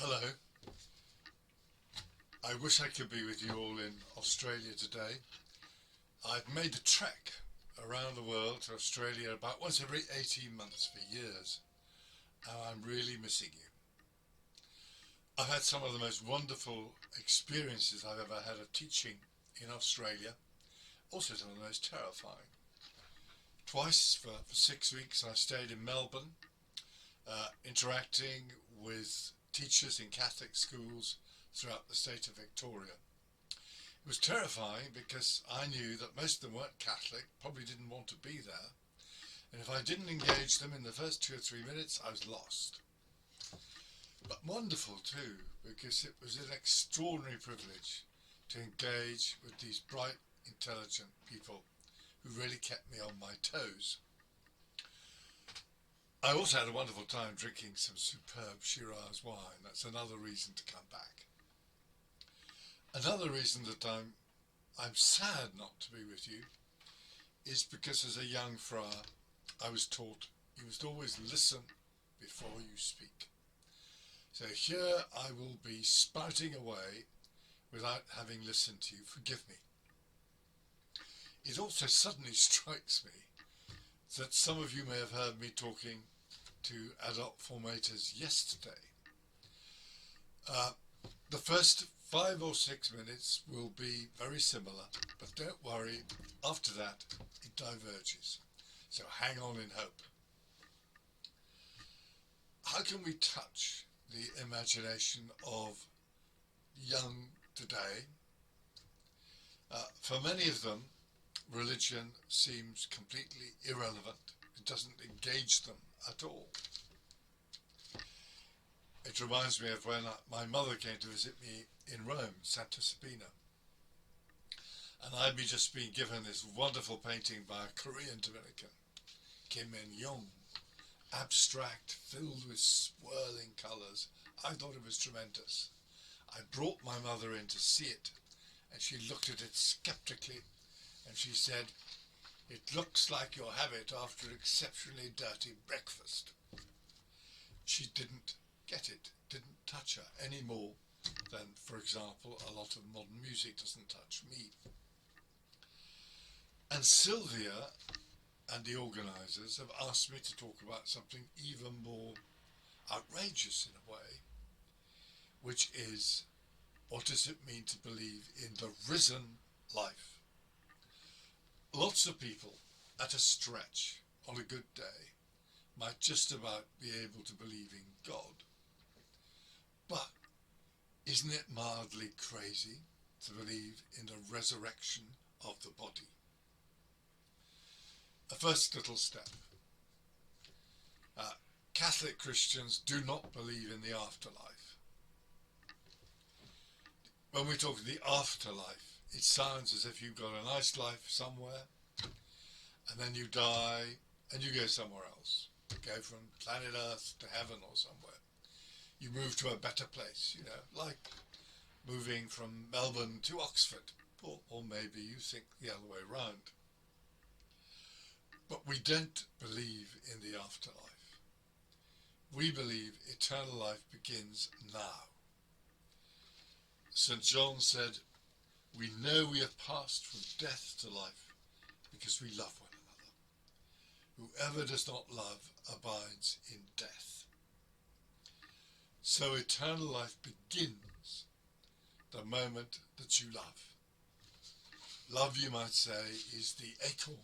Hello. I wish I could be with you all in Australia today. I've made the trek around the world to Australia about once every 18 months for years, and I'm really missing you. I've had some of the most wonderful experiences I've ever had of teaching in Australia, also some of the most terrifying. Twice for 6 weeks I stayed in Melbourne, interacting with teachers in Catholic schools throughout the state of Victoria. It was terrifying because I knew that most of them weren't Catholic, probably didn't want to be there, and if I didn't engage them in the first 2 or 3 minutes, I was lost. But wonderful too, because it was an extraordinary privilege to engage with these bright, intelligent people who really kept me on my toes. I also had a wonderful time drinking some superb Shiraz wine. That's another reason to come back. Another reason that I'm sad not to be with you is because as a young friar I was taught you must always listen before you speak. So here I will be spouting away without having listened to you. Forgive me. It also suddenly strikes me that some of you may have heard me talking to adult formators yesterday. The first 5 or 6 minutes will be very similar, but don't worry, after that it diverges. So hang on in hope. How can we touch the imagination of young today? For many of them, religion seems completely irrelevant. It doesn't engage them at all. It reminds me of when my mother came to visit me in Rome, Santa Sabina, and I'd just been given this wonderful painting by a Korean Dominican, Kim In-young, abstract, filled with swirling colours. I thought it was tremendous. I brought my mother in to see it, and she looked at it skeptically, and she said, "It looks like your habit after an exceptionally dirty breakfast." She didn't get it, didn't touch her any more than, for example, a lot of modern music doesn't touch me. And Sylvia and the organisers have asked me to talk about something even more outrageous in a way, which is, what does it mean to believe in the risen life? Lots of people, at a stretch, on a good day, might just about be able to believe in God. But isn't it mildly crazy to believe in the resurrection of the body? A first little step. Catholic Christians do not believe in the afterlife. When we talk of the afterlife, it sounds as if you've got a nice life somewhere, and then you die and you go somewhere else. You go from planet Earth to heaven or somewhere. You move to a better place, like moving from Melbourne to Oxford, or maybe you think the other way round. But we don't believe in the afterlife. We believe eternal life begins now. St. John said, "We know we have passed from death to life because we love one another. Whoever does not love abides in death." So eternal life begins the moment that you love. Love, you might say, is the acorn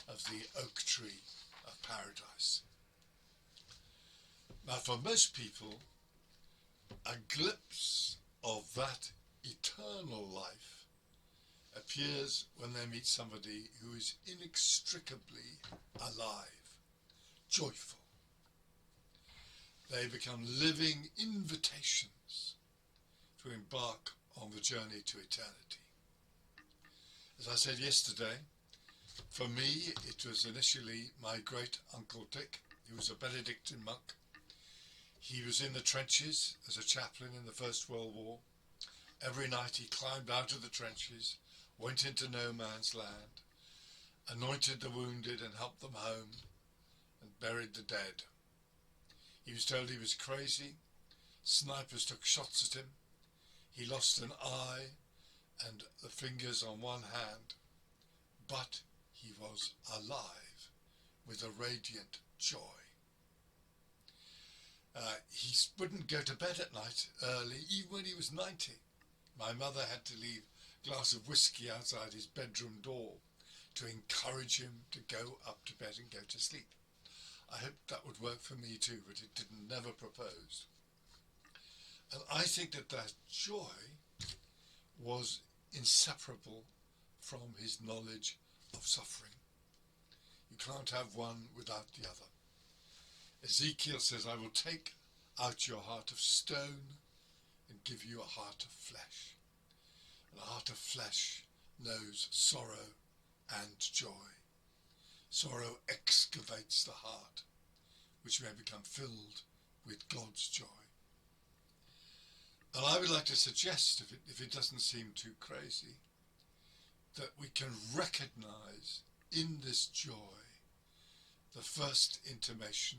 of the oak tree of paradise. Now, for most people, a glimpse of that eternal life appears when they meet somebody who is inextricably alive, joyful. They become living invitations to embark on the journey to eternity. As I said yesterday, for me it was initially my great uncle Dick. He was a Benedictine monk. He was in the trenches as a chaplain in the First World War. Every night he climbed out of the trenches, went into no man's land, anointed the wounded and helped them home, and buried the dead. He was told he was crazy, Snipers took shots at him. He lost an eye and the fingers on one hand, but he was alive with a radiant joy. He wouldn't go to bed at night early, even when he was 90. My mother had to leave a glass of whiskey outside his bedroom door to encourage him to go up to bed and go to sleep. I hoped that would work for me too, but it didn't, never proposed. And I think that joy was inseparable from his knowledge of suffering. You can't have one without the other. Ezekiel says, I will take out your heart of stone and give you a heart of flesh. And a heart of flesh knows sorrow and joy. Sorrow excavates the heart, which may become filled with God's joy. And I would like to suggest, if it doesn't seem too crazy, that we can recognize in this joy the first intimation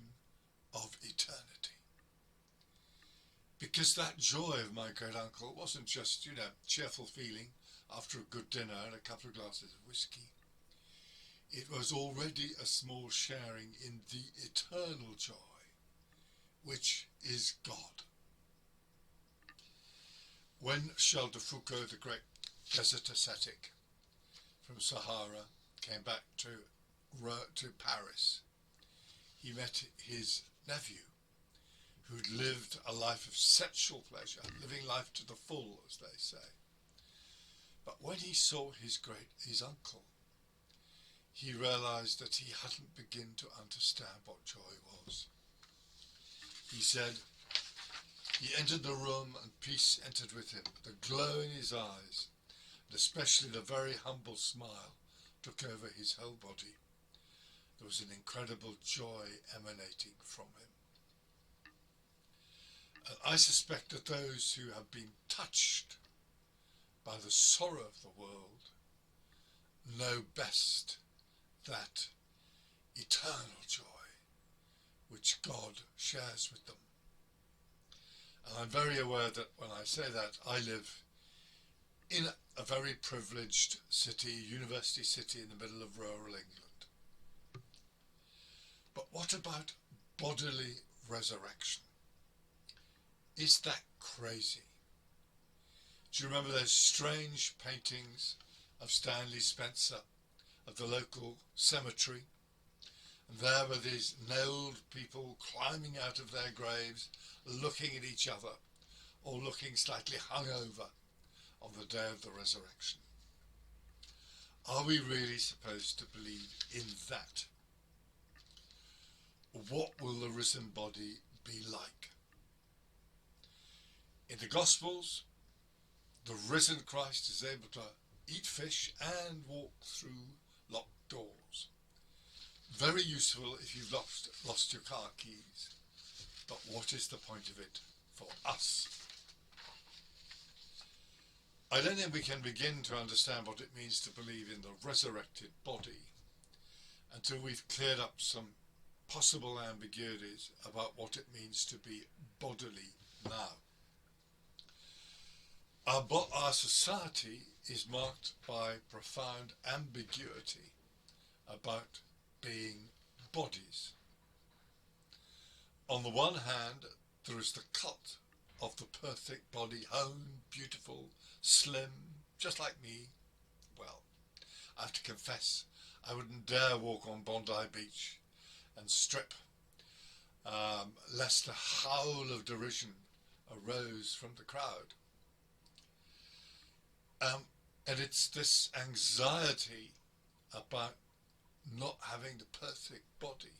of eternity. Because that joy of my great uncle wasn't just, cheerful feeling after a good dinner and a couple of glasses of whiskey. It was already a small sharing in the eternal joy, which is God. When Charles de Foucault, the great desert ascetic from Sahara, came back to Paris, he met his nephew, who'd lived a life of sensual pleasure, living life to the full, as they say. But when he saw his uncle, he realized that he hadn't begun to understand what joy was. He said, he entered the room and peace entered with him. The glow in his eyes, and especially the very humble smile, took over his whole body. There was an incredible joy emanating from him. And I suspect that those who have been touched by the sorrow of the world know best that eternal joy which God shares with them. And I'm very aware that when I say that, I live in a very privileged city, university city in the middle of rural England. But what about bodily resurrection? Is that crazy? Do you remember those strange paintings of Stanley Spencer of the local cemetery? And there were these nailed people climbing out of their graves, looking at each other, or looking slightly hungover on the day of the resurrection. Are we really supposed to believe in that? What will the risen body be like? In the Gospels, the risen Christ is able to eat fish and walk through locked doors. Very useful if you've lost your car keys. But what is the point of it for us? I don't think we can begin to understand what it means to believe in the resurrected body until we've cleared up some possible ambiguities about what it means to be bodily now. Our society is marked by profound ambiguity about being bodies. On the one hand, there is the cult of the perfect body, honed, beautiful, slim, just like me. Well, I have to confess, I wouldn't dare walk on Bondi Beach and strip, lest a howl of derision arose from the crowd. And it's this anxiety about not having the perfect body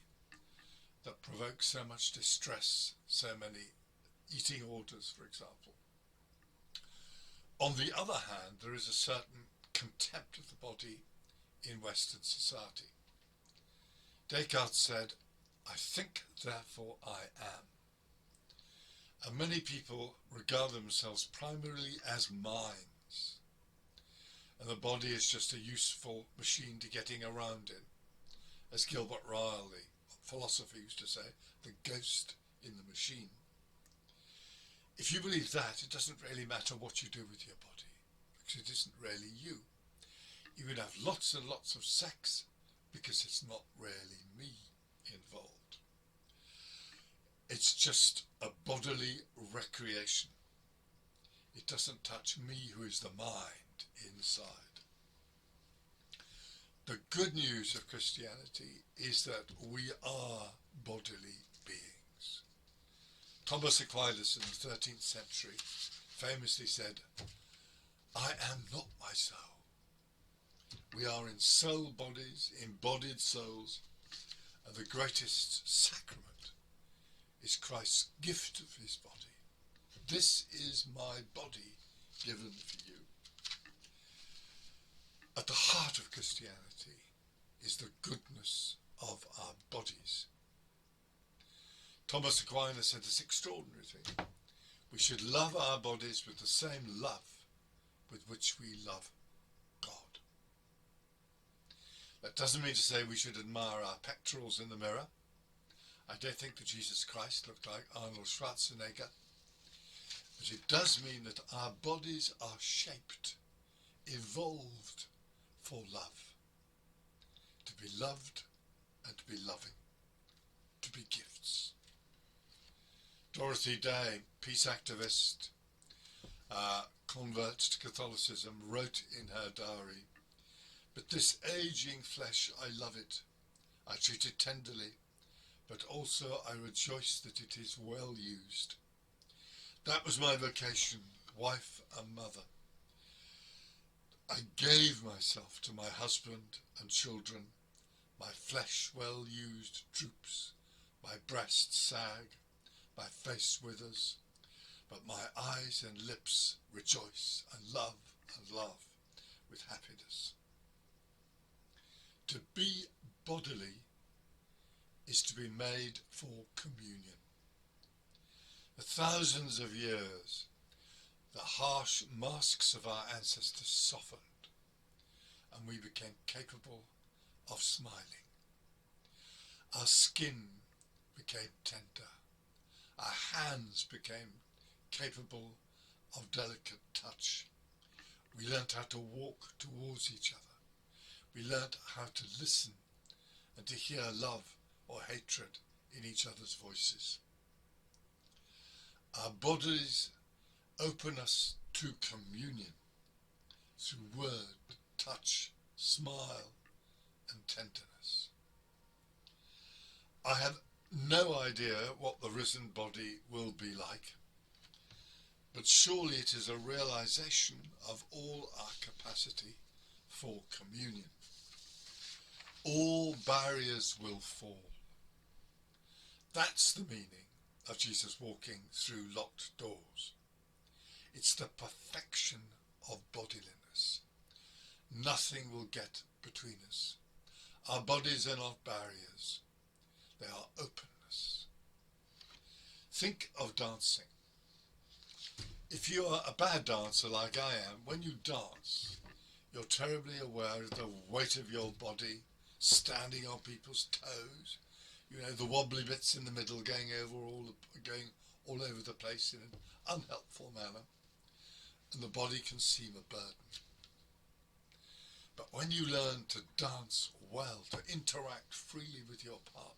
that provokes so much distress, so many eating orders, for example. On the other hand, there is a certain contempt of the body in Western society. Descartes said, I think, therefore I am. And many people regard themselves primarily as minds. And the body is just a useful machine to getting around in. As Gilbert Ryle, the philosopher, used to say, the ghost in the machine. if you believe that, it doesn't really matter what you do with your body, because it isn't really you. You can have lots and lots of sex because it's not really me involved. It's just a bodily recreation. It doesn't touch me, who is the mind inside. The good news of Christianity is that we are bodily beings. Thomas Aquinas in the 13th century famously said, "I am not my soul." We are in soul bodies, embodied souls, and the greatest sacrament is Christ's gift of his body. This is my body given for you. At the heart of Christianity is the goodness of our bodies. Thomas Aquinas said this extraordinary thing: we should love our bodies with the same love with which we love God. That doesn't mean to say we should admire our pectorals in the mirror. I don't think that Jesus Christ looked like Arnold Schwarzenegger. But it does mean that our bodies are shaped, evolved for love. To be loved and to be loving. To be gifts. Dorothy Day, peace activist, convert to Catholicism, wrote in her diary, "But this aging flesh, I love it. I treat it tenderly, but also I rejoice that it is well used. That was my vocation, wife and mother. I gave myself to my husband and children. My flesh well used droops, my breasts sag, my face withers, but my eyes and lips rejoice and laugh with happiness." To be bodily is to be made for communion. For thousands of years, the harsh masks of our ancestors softened, and we became capable of smiling. Our skin became tender. Our hands became capable of delicate touch. We learnt how to walk towards each other. We learnt how to listen and to hear love or hatred in each other's voices. Our bodies open us to communion through word, touch, smile, and tenderness. I have no idea what the risen body will be like, but surely it is a realization of all our capacity for communion. All barriers will fall. That's the meaning of Jesus walking through locked doors. It's the perfection of bodiliness. Nothing will get between us. Our bodies are not barriers. They are openness. Think of dancing. If you are a bad dancer like I am, when you dance, you're terribly aware of the weight of your body, standing on people's toes, the wobbly bits in the middle going all over the place in an unhelpful manner, and the body can seem a burden. But when you learn to dance well, to interact freely with your partner,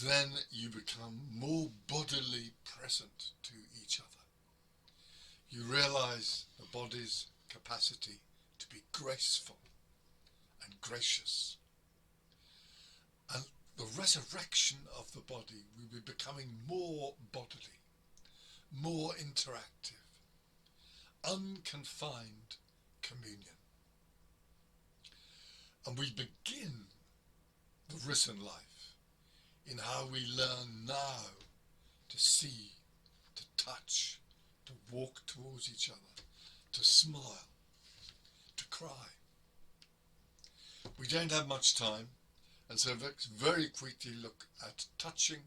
then you become more bodily present to each other. You realize the body's capacity to be graceful and gracious. And the resurrection of the body will be becoming more bodily, more interactive, unconfined communion. And we begin the risen life in how we learn now to see, to touch, to walk towards each other, to smile, to cry. We don't have much time, and so let's very quickly look at touching,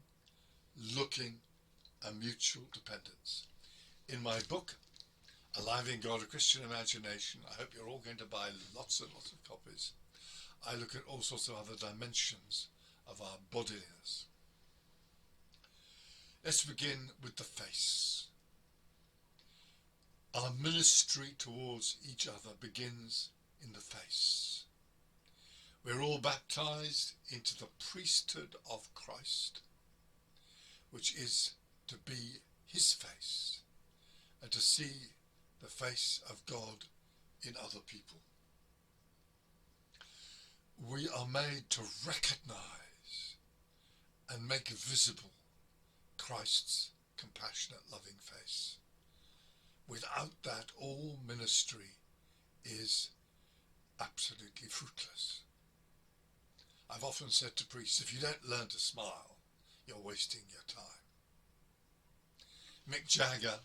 looking, and mutual dependence. In my book, Alive in God, A Christian Imagination, I hope you're all going to buy lots and lots of copies. I look at all sorts of other dimensions of our bodiness. Let's begin with the face. Our ministry towards each other begins in the face. We're all baptized into the priesthood of Christ, which is to be his face and to see the face of God in other people. We are made to recognize and make visible Christ's compassionate, loving face. Without that, all ministry is absolutely fruitless. I've often said to priests, if you don't learn to smile, you're wasting your time. Mick Jagger,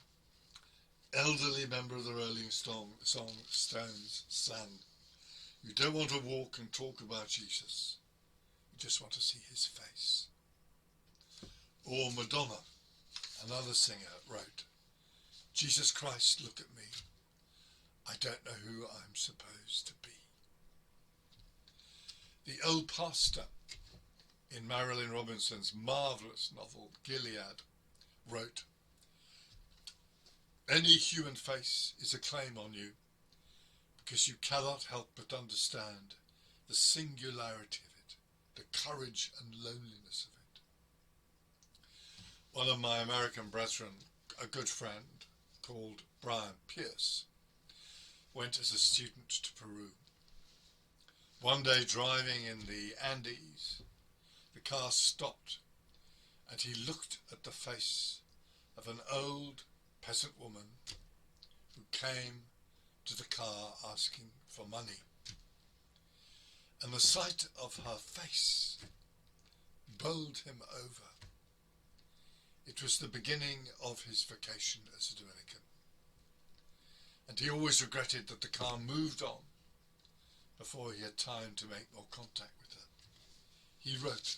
elderly member of the Rolling Stones, sang, "You don't want to walk and talk about Jesus, you just want to see his face." Or Madonna, another singer, wrote, "Jesus Christ, look at me. I don't know who I'm supposed to be." The old pastor in Marilyn Robinson's marvellous novel Gilead wrote, "Any human face is a claim on you because you cannot help but understand the singularity of it, the courage and loneliness of it." One of my American brethren, a good friend called Brian Pierce, went as a student to Peru. One day, driving in the Andes, the car stopped and he looked at the face of an old peasant woman who came to the car asking for money. And the sight of her face bowled him over. It was the beginning of his vocation as a Dominican. And he always regretted that the car moved on before he had time to make more contact with her. He wrote,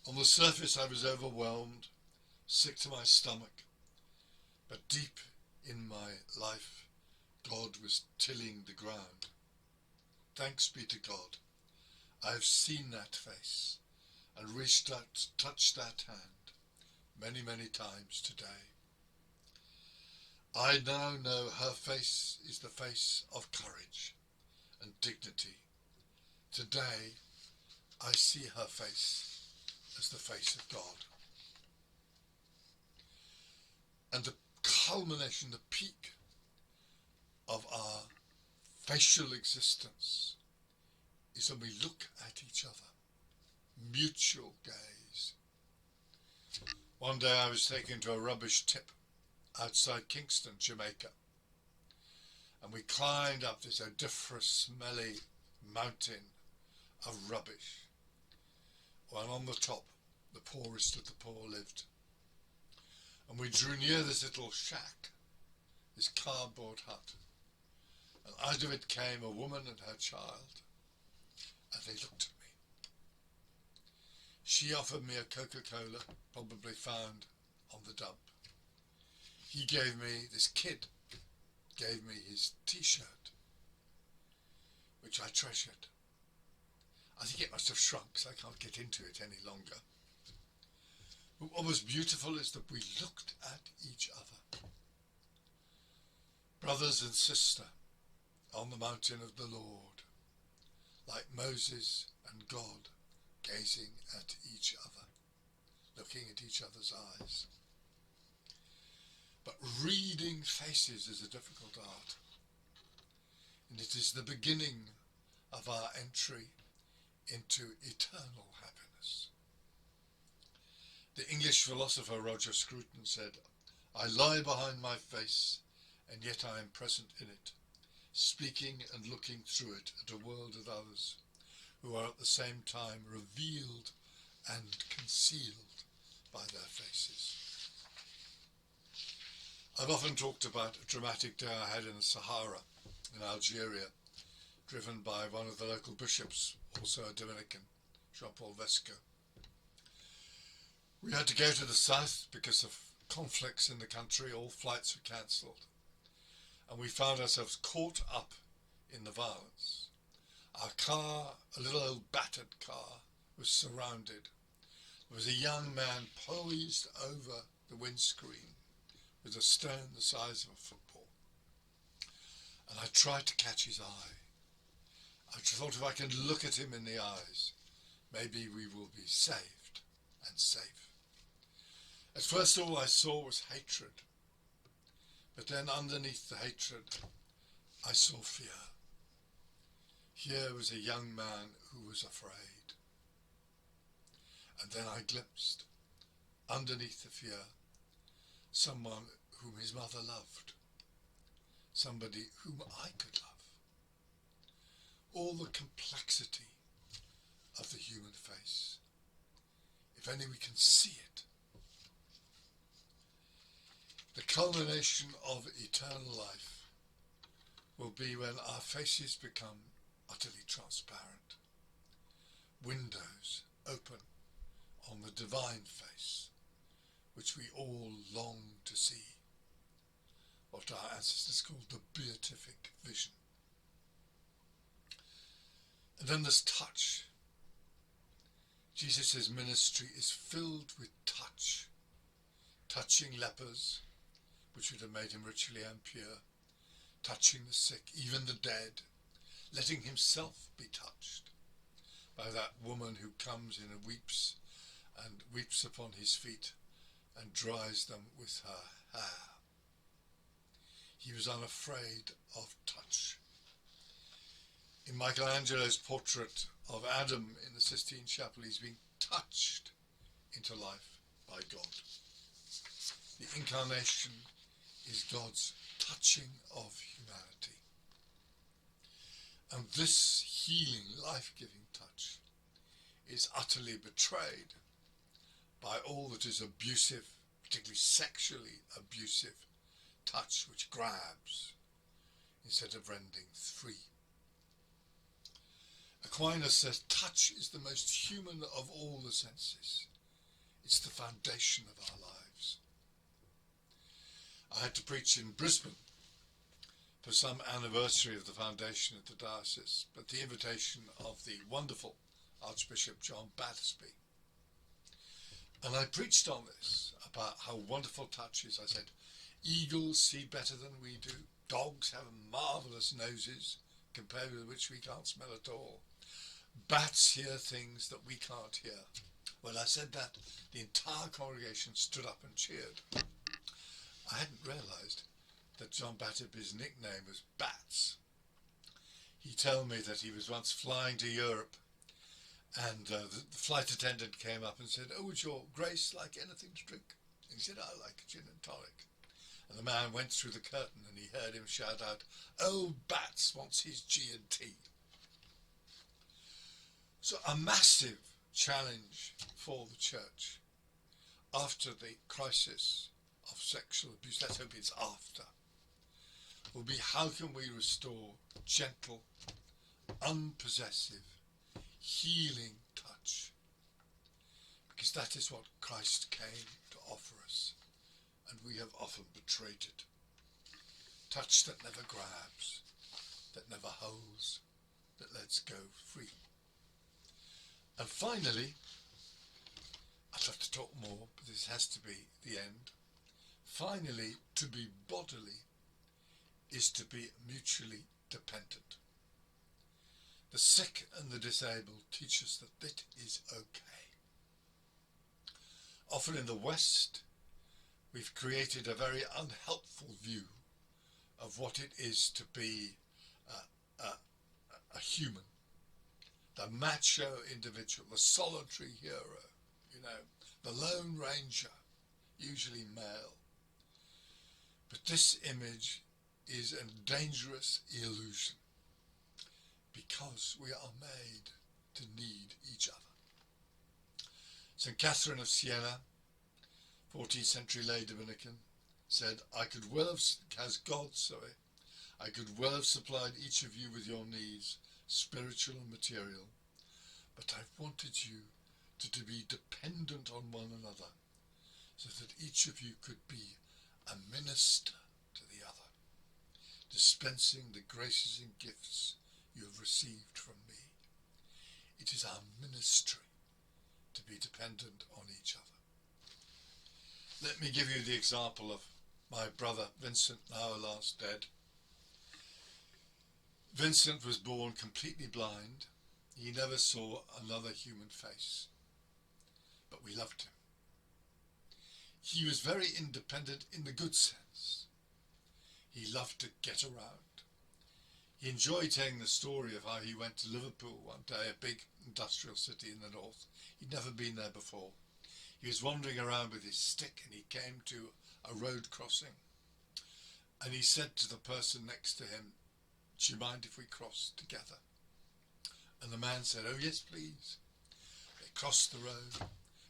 "On the surface I was overwhelmed, sick to my stomach, but deep in my life God was tilling the ground. Thanks be to God, I have seen that face and reached out to touch that hand many, many times today. I now know her face is the face of courage and dignity. Today, I see her face as the face of God." And the culmination, the peak of our facial existence is when we look at each other. Mutual gaze. One day I was taken to a rubbish tip outside Kingston, Jamaica, and we climbed up this odoriferous, smelly mountain of rubbish, while on the top the poorest of the poor lived. And we drew near this little shack, this cardboard hut, and out of it came a woman and her child, and they looked at me. She offered me a Coca-Cola, probably found on the dump. This kid gave me his t-shirt, which I treasured. I think it must have shrunk, so I can't get into it any longer. But what was beautiful is that we looked at each other. Brothers and sister on the mountain of the Lord, like Moses and God, gazing at each other, looking at each other's eyes. But reading faces is a difficult art, and it is the beginning of our entry into eternal happiness. The English philosopher Roger Scruton said, "I lie behind my face, and yet I am present in it, speaking and looking through it at a world of others, who are at the same time revealed and concealed by their faces." I've often talked about a dramatic day I had in the Sahara in Algeria, driven by one of the local bishops, also a Dominican, Jean-Paul Vesco. We had to go to the south because of conflicts in the country. All flights were cancelled, and we found ourselves caught up in the violence. Our car, a little old battered car, was surrounded. There was a young man poised over the windscreen with a stone the size of a football. And I tried to catch his eye. I thought if I can look at him in the eyes, maybe we will be saved and safe. At first all I saw was hatred. But then underneath the hatred, I saw fear. Here was a young man who was afraid. And then I glimpsed, underneath the fear, someone whom his mother loved. Somebody whom I could love. All the complexity of the human face. If only we can see it. The culmination of eternal life will be when our faces become utterly transparent. Windows open on the divine face, which we all long to see. What our ancestors called the beatific vision. And then there's touch. Jesus' ministry is filled with touch. Touching lepers, which would have made him ritually impure. Touching the sick, even the dead. Letting himself be touched by that woman who comes in and weeps upon his feet and dries them with her hair. He was unafraid of touch. In Michelangelo's portrait of Adam in the Sistine Chapel, he's being touched into life by God. The incarnation is God's touching of humanity. And this healing, life-giving touch is utterly betrayed by all that is abusive, particularly sexually abusive touch, which grabs instead of rending free. Aquinas says touch is the most human of all the senses. It's the foundation of our lives. I had to preach in Brisbane for some anniversary of the foundation of the diocese, but the invitation of the wonderful Archbishop John Battersby. And I preached on this, about how wonderful touch is. I said, eagles see better than we do. Dogs have marvellous noses, compared with which we can't smell at all. Bats hear things that we can't hear. When I said that, the entire congregation stood up and cheered. I hadn't realised that John Batterby's nickname was Bats. He told me that he was once flying to Europe, and the flight attendant came up and said, "Oh, would your Grace like anything to drink?" And he said, "I like gin and tonic." And the man went through the curtain and he heard him shout out, "Oh, Bats wants his G&T." So a massive challenge for the church after the crisis of sexual abuse, let's hope it's after, will be how can we restore gentle, unpossessive, healing touch? Because that is what Christ came to offer us, and we have often betrayed it. Touch that never grabs, that never holds, that lets go free. And finally, I'd love to talk more, but this has to be the end. Finally, to be bodily is to be mutually dependent. The sick and the disabled teach us that it is okay. Often in the West, we've created a very unhelpful view of what it is to be a human. The macho individual, the solitary hero, the lone ranger, usually male. But this image is a dangerous illusion because we are made to need each other. St. Catherine of Siena, 14th century lay Dominican, said, I could well have supplied each of you with your needs, spiritual and material, but I've wanted you to be dependent on one another, so that each of you could be a minister to the other, dispensing the graces and gifts you have received from me. It is our ministry to be dependent on each other. Let me give you the example of my brother Vincent, now alas dead. Vincent was born completely blind. He never saw another human face, but we loved him. He was very independent in the good sense. He loved to get around. He enjoyed telling the story of how he went to Liverpool one day, a big industrial city in the north. He'd never been there before. He was wandering around with his stick and he came to a road crossing. And he said to the person next to him, "Do you mind if we cross together?" And the man said, "Oh yes, please." They crossed the road.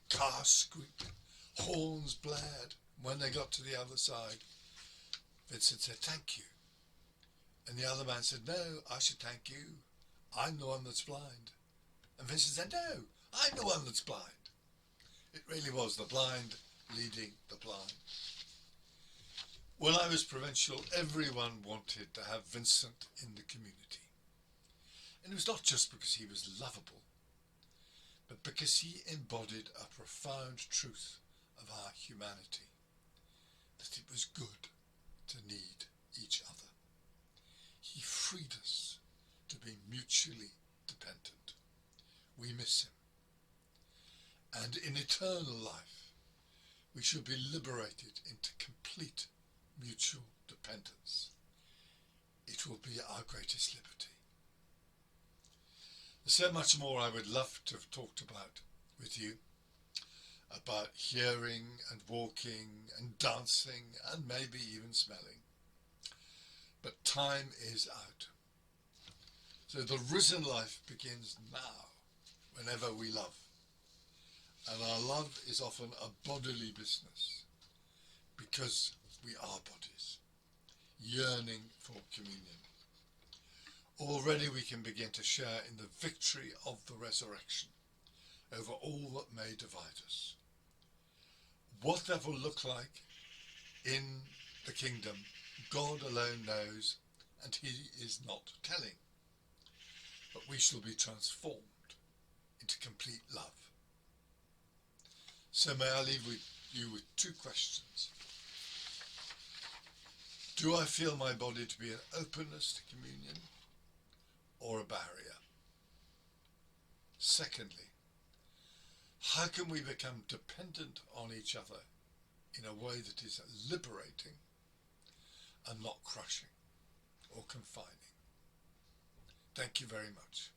Cars squeaked. Horns blared. When they got to the other side, Vincent said, "Thank you." And the other man said, "No, I should thank you. I'm the one that's blind." And Vincent said, "No, I'm the one that's blind." It really was the blind leading the blind. When I was provincial, everyone wanted to have Vincent in the community. And it was not just because he was lovable, but because he embodied a profound truth of our humanity, that it was good to need each other. He freed us to be mutually dependent. We miss him. And in eternal life, we should be liberated into complete mutual dependence. It will be our greatest liberty. There's so much more I would love to have talked about with you, about hearing and walking and dancing and maybe even smelling. But time is out. So the risen life begins now, whenever we love. And our love is often a bodily business, because we are bodies, yearning for communion. Already we can begin to share in the victory of the resurrection over all that may divide us. What that will look like in the kingdom, God alone knows, and he is not telling. But we shall be transformed into complete love. So may I leave you with two questions. Do I feel my body to be an openness to communion or a barrier? Secondly, how can we become dependent on each other in a way that is liberating and not crushing or confining? Thank you very much.